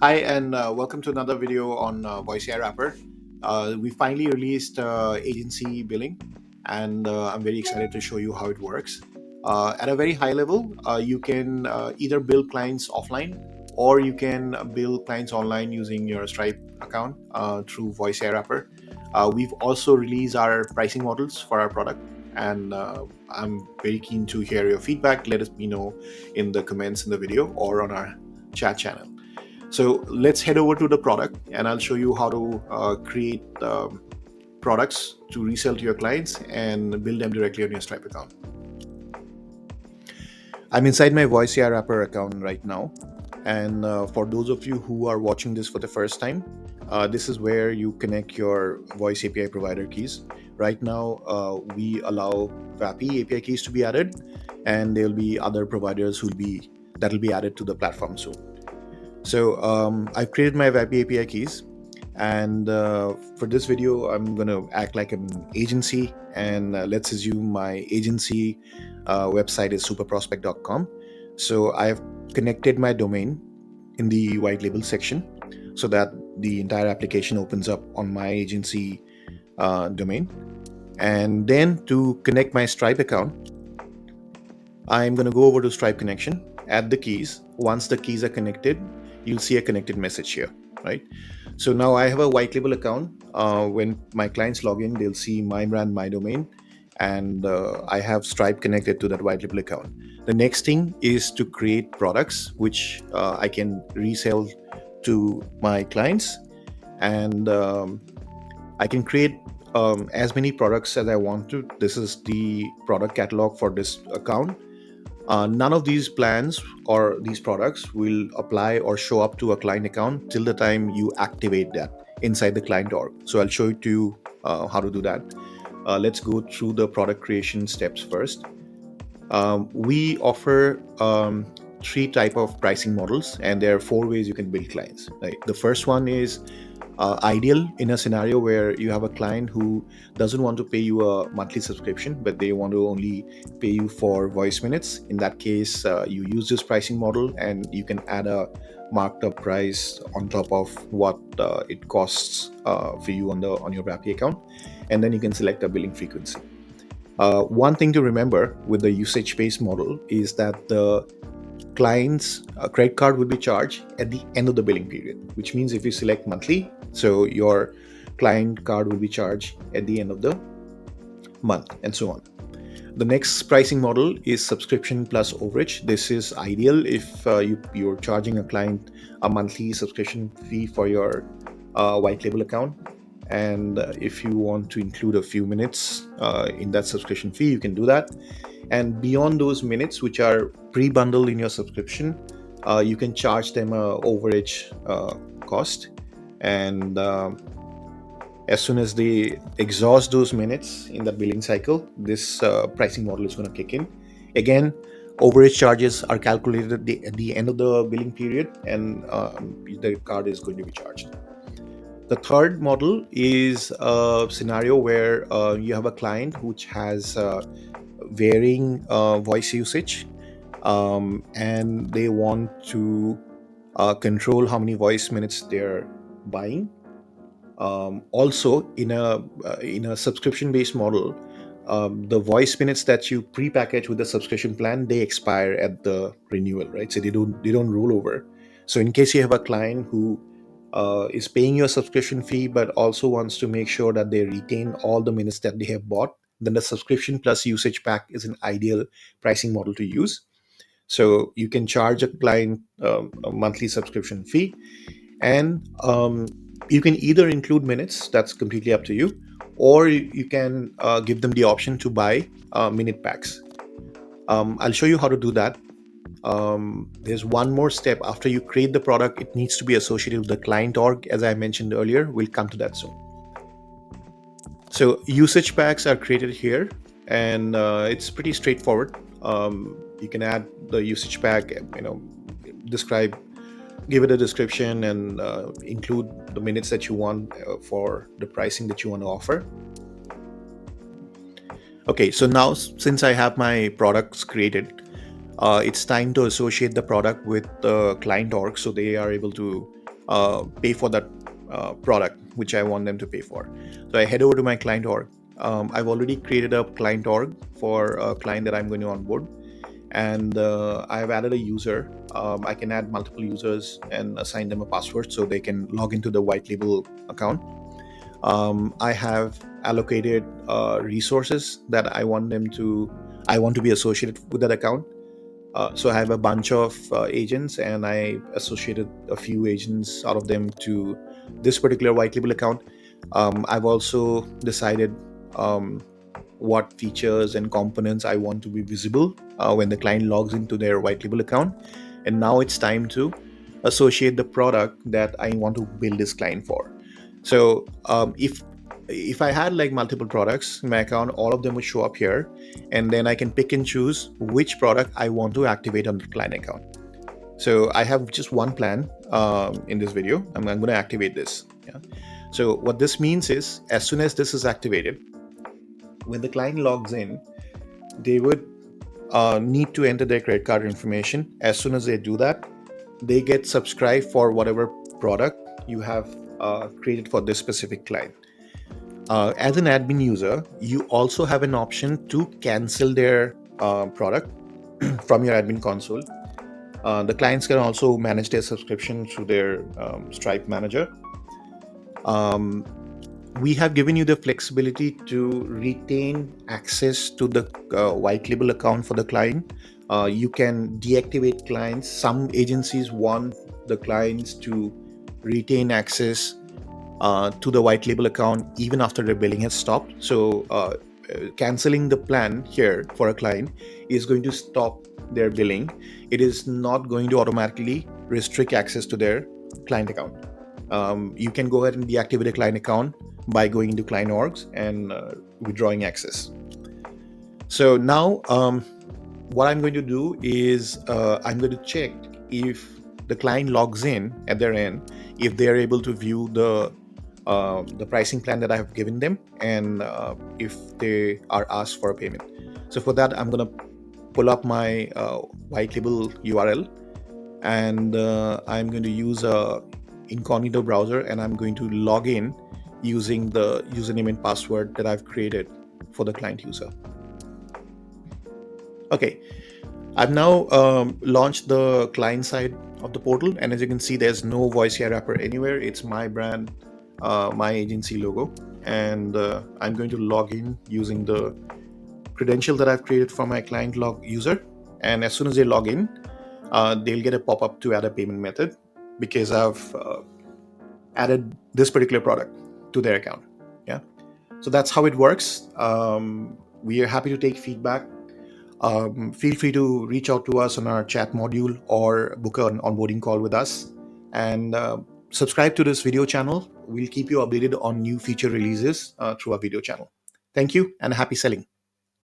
Hi, and welcome to another video on VoiceAIWrapper. We finally released agency billing, and I'm very excited to show you how it works. At a very high level, you can either bill clients offline or you can bill clients online using your Stripe account through VoiceAIWrapper. We've also released our pricing models for our product, and I'm very keen to hear your feedback. Let us know in the comments in the video or on our chat channel. So let's head over to the product and I'll show you how to create products to resell to your clients and build them directly on your Stripe account. I'm inside my VoiceAIWrapper account right now. And for those of you who are watching this for the first time, this is where you connect your voice API provider keys. Right now, we allow vapi API keys to be added, and there'll be other providers that'll be added to the platform soon. So I've created my vapi API keys, and for this video, I'm going to act like an agency, and let's assume my agency website is superprospect.com. So I've connected my domain in the white label section so that the entire application opens up on my agency domain. And then to connect my Stripe account, I'm going to go over to Stripe connection, add the keys. Once the keys are connected, you'll see a connected message here, right? So now I have a white label account. When my clients log in, they'll see my brand, my domain, and I have Stripe connected to that white label account. The next thing is to create products which I can resell to my clients, and I can create as many products as I want to. This is the product catalog for this account. None of these plans or these products will apply or show up to a client account till the time you activate that inside the client org. So I'll show you how to do that. Let's go through the product creation steps first. We offer three type of pricing models, and there are four ways you can build clients. Right? The first one is ideal in a scenario where you have a client who doesn't want to pay you a monthly subscription, but they want to only pay you for voice minutes. In that case, you use this pricing model, and you can add a marked up price on top of what it costs for you on your vapi account, and then you can select a billing frequency. One thing to remember with the usage-based model is that the client's credit card will be charged at the end of the billing period, which means if you select monthly, so your client card will be charged at the end of the month, and so on. The next pricing model is subscription plus overage. This is ideal if you're charging a client a monthly subscription fee for your white label account. And if you want to include a few minutes in that subscription fee, you can do that. And beyond those minutes, which are pre-bundled in your subscription, you can charge them a overage cost. And as soon as they exhaust those minutes in the billing cycle, this pricing model is going to kick in. Again, overage charges are calculated at the end of the billing period, and the card is going to be charged. The third model is a scenario where you have a client which has varying voice usage, and they want to control how many voice minutes they're buying. Also, in a subscription-based model, the voice minutes that you pre-package with the subscription plan, they expire at the renewal, right? So they don't roll over. So in case you have a client who is paying your subscription fee but also wants to make sure that they retain all the minutes that they have bought, then the subscription plus usage pack is an ideal pricing model to use. So you can charge a client a monthly subscription fee, and you can either include minutes, that's completely up to you, or you can give them the option to buy minute packs. I'll show you how to do that. There's one more step. After you create the product, it needs to be associated with the client org, as I mentioned earlier. We'll come to that soon. So usage packs are created here, and it's pretty straightforward. You can add the usage pack, give it a description, and include the minutes that you want for the pricing that you want to offer. Okay, so now since I have my products created, it's time to associate the product with the client org so they are able to pay for that product which I want them to pay for. So I head over to my client org. I've already created a client org for a client that I'm going to onboard, and I've added a user. I can add multiple users and assign them a password so they can log into the white label account. I have allocated resources that I want to be associated with that account. So I have a bunch of agents, and I associated a few agents out of them to this particular white label account. I've also decided um, what features and components I want to be visible when the client logs into their white label account. And now it's time to associate the product that I want to build this client for. So if I had like multiple products in my account, all of them would show up here, and then I can pick and choose which product I want to activate on the client account. So I have just one plan in this video. I'm going to activate this. Yeah. So what this means is, as soon as this is activated, when the client logs in, they would need to enter their credit card information. As soon as they do that, they get subscribed for whatever product you have created for this specific client. As an admin user, you also have an option to cancel their product from your admin console. The clients can also manage their subscription through their Stripe manager. We have given you the flexibility to retain access to the white label account for the client. You can deactivate clients. Some agencies want the clients to retain access to the white label account even after their billing has stopped. So canceling the plan here for a client is going to stop their billing. It is not going to automatically restrict access to their client account. You can go ahead and deactivate a client account by going into client orgs and withdrawing access. So now what I'm going to do is I'm going to check if the client logs in at their end, if they're able to view the pricing plan that I have given them, and if they are asked for a payment. So for that, I'm going to pull up my white label URL, and I'm going to use a incognito browser, and I'm going to log in using the username and password that I've created for the client user. Okay, I've now launched the client side of the portal, and as you can see, there's no VoiceAIWrapper anywhere. It's my brand, my agency logo, and I'm going to log in using the credential that I've created for my client log user. And as soon as they log in, they'll get a pop-up to add a payment method, because I've added this particular product to their account. Yeah, so that's how it works. We are happy to take feedback. Feel free to reach out to us on our chat module or book an onboarding call with us, and subscribe to this video channel. We'll keep you updated on new feature releases through our video channel. Thank you, and happy selling.